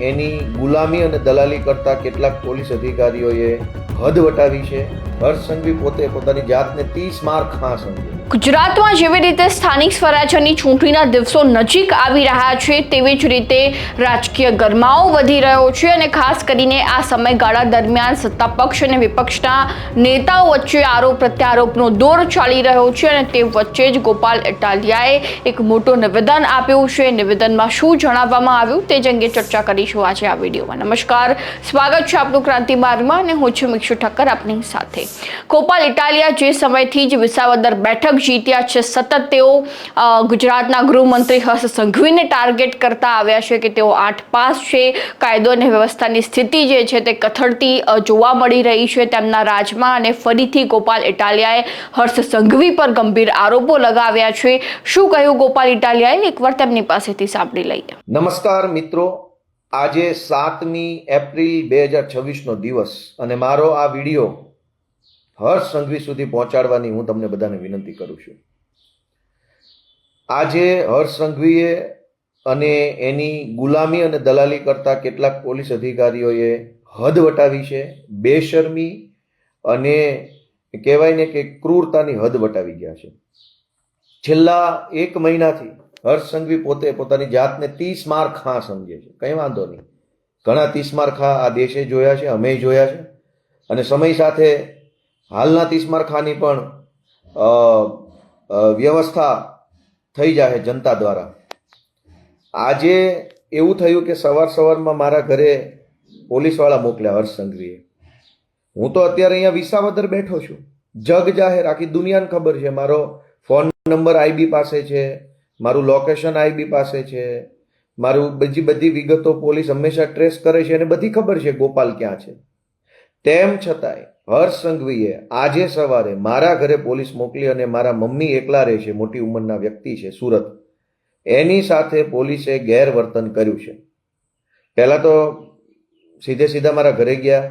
એની ગુલામી અને દલાલી કરતા કેટલાક પોલીસ અધિકારીઓએ હદ વટાવી છે. હર્ષ સંઘવી પોતે પોતાની જાતને 30 માર ખા સમજે. ગુજરાતમાં જેવી રીતે સ્થાનિક સ્વરાજ્યની ચૂંટણીના દિવસો નજીક આવી રહ્યા છે તેવી જ રીતે રાજકીય ગરમાવો વધી રહ્યો છે અને ખાસ કરીને આ સમયગાળા દરમિયાન સત્તા પક્ષ અને વિપક્ષના નેતાઓ વચ્ચે આરોપ પ્રત્યારોપનો દોર ચાલી રહ્યો છે અને તે વચ્ચે જ ગોપાલ ઇટાલિયાએ એક મોટું નિવેદન આપ્યું છે. નિવેદનમાં શું જણાવવામાં આવ્યું તે જ અંગે ચર્ચા કરીશું આજે આ વિડીયોમાં. નમસ્કાર, સ્વાગત છે આપનું ક્રાંતિ માર્ગમાં અને હું છું મિક્ષુ ઠક્કર આપની સાથે. ગોપાલ ઇટાલિયા જે સમયથી જ વિસાવદર બેઠક જીત્યા છે, સતત તેઓ ગુજરાતના ગૃહમંત્રી હર્ષ સંઘવીને ટાર્ગેટ કરતા આવ્યા છે કે તેઓ 8 પાસ છે. કાયદો અને વ્યવસ્થાની સ્થિતિ જે છે તે કથળતી જોવા મળી રહી છે તેમના રાજમાં અને ફરીથી ગોપાલ ઇટાલિયાએ હર્ષ સંઘવી પર ગંભીર આરોપો લગાવ્યા છે. શું કહ્યું ગોપાલ ઇટાલિયાએ, એકવાર તેમની પાસેથી સાંભળી લઈએ. નમસ્કાર મિત્રો, આજે 7મી એપ્રિલ 2026નો દિવસ અને મારો આ વિડીયો હર્ષ સંઘવી સુધી પહોંચાડવાની હું તમને બધાને વિનંતી કરું છું. આજે હર્ષ સંઘવીએ અને એની ગુલામી અને દલાલી કરતા કેટલાક પોલીસ અધિકારીઓએ હદ વટાવી છે. બેશરમી અને કહેવાય ને કે ક્રૂરતાની હદ વટાવી ગયા છે. છેલ્લા 1 મહિનાથી હર્ષ સંઘવી પોતે પોતાની જાતને 30 માર ખા સમજે છે. કંઈ વાંધો નહીં, ઘણા 30 માર ખા આ દેશે જોયા છે, અમે જોયા છે અને સમય સાથે હાલના 30 માર ખાની પણ વ્યવસ્થા થઈ જાય જનતા દ્વારા. આજે એવું થયું કે સવારમાં મારા ઘરે પોલીસવાળા મોકલ્યા હર્ષ સંઘવીએ. હું તો અત્યારે અહીંયા વિસાવદર બેઠો છું. જગ જાહેર આખી દુનિયાને ખબર છે. મારો ફોન નંબર આઈબી પાસે છે, મારું લોકેશન આઈબી પાસે છે, મારું બધી વિગતો પોલીસ હંમેશા ટ્રેસ કરે છે અને બધી ખબર છે ગોપાલ ક્યાં છે. તેમ છતાંય હર્ષ સંઘવીએ આજે સવારે મારા ઘરે પોલીસ મોકલી અને મારા મમ્મી એકલા રહે છે, મોટી ઉંમરના વ્યક્તિ છે સુરત, એની સાથે પોલીસે ગેરવર્તન કર્યું છે. પહેલાં તો સીધા મારા ઘરે ગયા,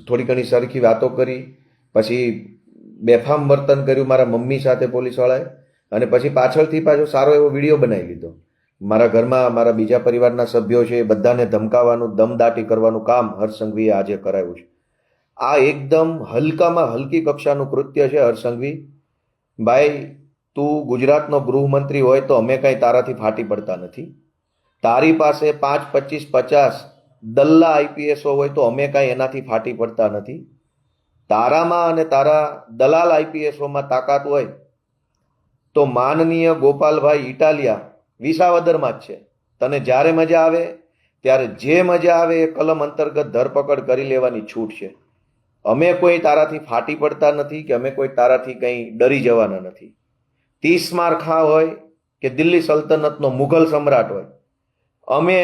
થોડી ઘણી સરખી વાતો કરી, પછી બેફામ વર્તન કર્યું મારા મમ્મી સાથે પોલીસવાળાએ અને પછી પાછળથી પાછો સારો એવો વિડીયો બનાવી લીધો. મારા ઘરમાં મારા બીજા પરિવારના સભ્યો છે એ બધાને ધમકાવવાનું, દમદાટી કરવાનું કામ હર્ષ સંઘવીએ આજે કરાવ્યું છે. આ એકદમ હલકામાં હલકી કક્ષાનું કૃત્ય છે. હર્ષ સંઘવી ભાઈ, તું ગુજરાતનો ગૃહમંત્રી હોય તો અમે કાંઈ તારાથી ફાટી પડતા નથી. તારી પાસે 5, 25, 50 દલ્લા આઈપીએસો હોય તો અમે કાંઈ એનાથી ફાટી પડતા નથી. તારામાં અને તારા દલાલ આઈપીએસોમાં તાકાત હોય તો માનનીય ગોપાલભાઈ ઇટાલિયા વિસાવદરમાં જ છે. તને જ્યારે મજા આવે ત્યારે જે મજા આવે એ કલમ અંતર્ગત ધરપકડ કરી લેવાની છૂટ છે. અમે કોઈ તારાથી ફાટી પડતા નથી કે અમે કોઈ તારાથી કંઈ ડરી જવાના નથી. 30 માર ખા હોય કે દિલ્હી સલ્તનતનો મુઘલ સમ્રાટ હોય, અમે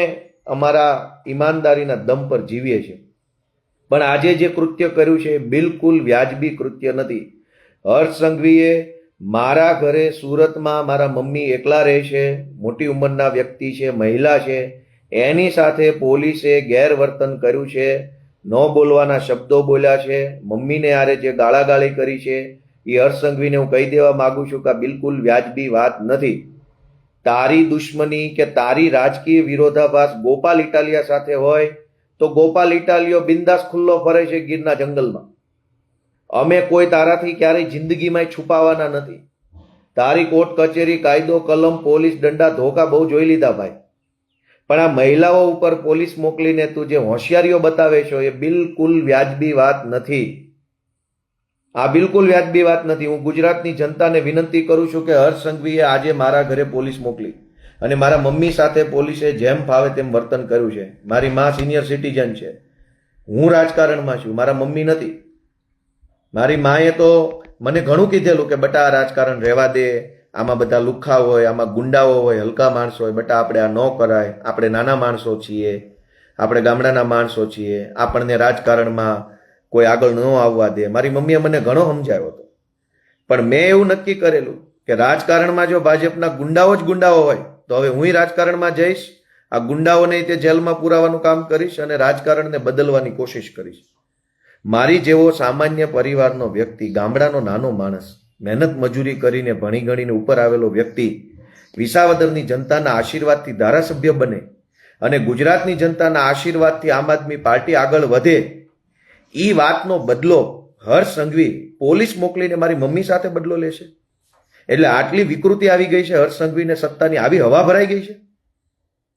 અમારા ઈમાનદારીના દમ પર જીવીએ છીએ. પણ આજે જે કૃત્ય કર્યું છે એ બિલકુલ વ્યાજબી કૃત્ય નથી. હર્ષ સંઘવીએ મારા ઘરે સુરતમાં મારા મમ્મી એકલા રહે છે, મોટી ઉંમરના વ્યક્તિ છે, મહિલા છે, એની સાથે પોલીસે ગેરવર્તન કર્યું છે. ન બોલવાના શબ્દો બોલ્યા છે. મમ્મીને આરે જે ગાળાગાળી કરી છે એ હર્ષ સંઘવીને હું કહી દેવા માંગુ છું કે આ બિલકુલ વ્યાજબી વાત નથી. તારી દુશ્મની કે તારી રાજકીય વિરોધાભાસ ગોપાલ ઇટાલિયા સાથે હોય તો ગોપાલ ઇટાલિયો બિંદાસ ખુલ્લો ફરે છે ગીરના જંગલમાં. અમે કોઈ તારાથી ક્યારેય જિંદગીમાં છુપાવાના નથી. તારી કોર્ટ કચેરી, કાયદો, કલમ, પોલીસ દંડા, ધોકા બહુ જોઈ લીધા ભાઈ. પણ આ મહિલાઓ ઉપર પોલીસ મોકલીને તું જે હોશિયારીઓ બતાવે છો એ બિલકુલ વ્યાજબી વાત નથી. આ બિલકુલ વ્યાજબી વાત નથી. હું ગુજરાતની જનતાને વિનંતી કરું છું કે હર્ષ સંઘવીએ આજે મારા ઘરે પોલીસ મોકલી અને મારા મમ્મી સાથે પોલીસે જેમ ફાવે તેમ વર્તન કર્યું છે. મારી મા સિનિયર સિટીઝન છે, હું રાજકારણમાં છું, મારા મમ્મી નથી. મારી માએ તો મને ઘણું કીધેલું કે બટા આ રાજકારણ રહેવા દે, આમાં બધા લુખ્ખા હોય, આમાં ગુંડાઓ હોય, હલકા માણસો હોય, બટા આપણે આ ન કરાય, આપણે નાના માણસો છીએ, આપણે ગામડાના માણસો છીએ, આપણને રાજકારણમાં કોઈ આગળ ન આવવા દે. મારી મમ્મીએ મને ઘણો સમજાવ્યો હતો. પણ મેં એવું નક્કી કરેલું કે રાજકારણમાં જો ભાજપના ગુંડાઓ જ ગુંડાઓ હોય તો હવે હું રાજકારણમાં જઈશ, આ ગુંડાઓને તે જેલમાં પુરાવાનું કામ કરીશ અને રાજકારણને બદલવાની કોશિશ કરીશ. મારી જેવો સામાન્ય પરિવારનો વ્યક્તિ, ગામડાનો નાનો માણસ, મહેનત મજૂરી કરીને ભણી ગણીને ઉપર આવેલો વ્યક્તિ વિસાવદરની જનતાના આશીર્વાદથી ધારાસભ્ય બને અને ગુજરાતની જનતાના આશીર્વાદથી આમ આદમી પાર્ટી આગળ વધે એ વાતનો બદલો હર્ષ સંઘવી પોલીસ મોકલીને મારી મમ્મી સાથે બદલો લેશે? એટલે આટલી વિકૃતિ આવી ગઈ છે હર્ષ સંઘવીને, સત્તાની આવી હવા ભરાઈ ગઈ છે.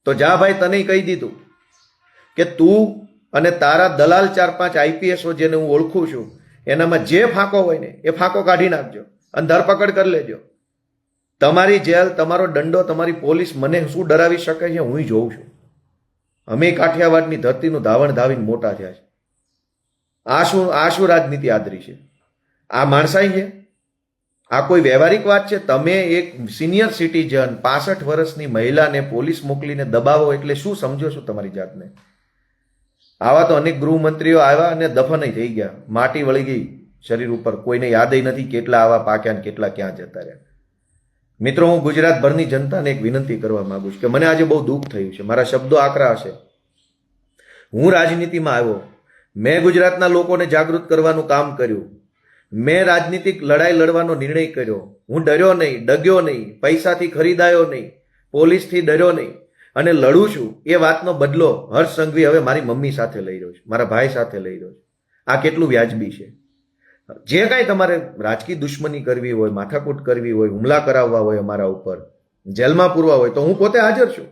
તો જા ભાઈ, તને કહી દીધું કે તું અને તારા દલાલ 4-5 આઈપીએસઓ જેને હું ઓળખું છું એનામાં જે ફાંકો હોય ને એ ફાંકો કાઢી નાખજો અને ધરપકડ કરી લેજો. તમારી જેલ, તમારો દંડો, તમારી પોલીસ મને શું ડરાવી શકે છે હું જોઉં છું. અમે કાઠિયાવાડની ધરતીનું ધાવણ ધાવીને મોટા થયા છે. આ શું રાજનીતિ આદરી છે? આ માણસાઈ છે? આ કોઈ વ્યવહારિક વાત છે? તમે એક સિનિયર સિટીઝન 65 વર્ષની મહિલાને પોલીસ મોકલીને દબાવો એટલે શું સમજો છો તમારી જાતને? આવા તો અનેક ગૃહમંત્રીઓ આવ્યા અને દફન થઈ ગયા, માટી વળી ગઈ શરીર ઉપર, કોઈને યાદ નથી કેટલા આવા પાક્યા ને કેટલા ક્યાં જતા રહ્યા. મિત્રો, હું ગુજરાતભરની જનતાને એક વિનંતી કરવા માંગુ છું કે મને આજે બહુ દુઃખ થયું છે, મારા શબ્દો આકરા હશે. હું રાજનીતિમાં આવ્યો, મેં ગુજરાતના લોકોને જાગૃત કરવાનું કામ કર્યું, મેં રાજનીતિક લડાઈ લડવાનો નિર્ણય કર્યો. હું ડર્યો નહીં, ડગ્યો નહીં, પૈસાથી ખરીદાયો નહીં, પોલીસથી ડર્યો નહીં અને લડું છું. એ વાતનો બદલો હર્ષ સંઘવી હવે મારી મમ્મી સાથે લઈ રહ્યો છે, મારા ભાઈ સાથે લઈ રહ્યો છે. આ કેટલું વ્યાજબી છે? જે કાંઈ તમારે રાજકીય દુશ્મની કરવી હોય, માથાકૂટ કરવી હોય, હુમલા કરાવવા હોય અમારા ઉપર, જેલમાં પૂરવા હોય, તો હું પોતે હાજર છું.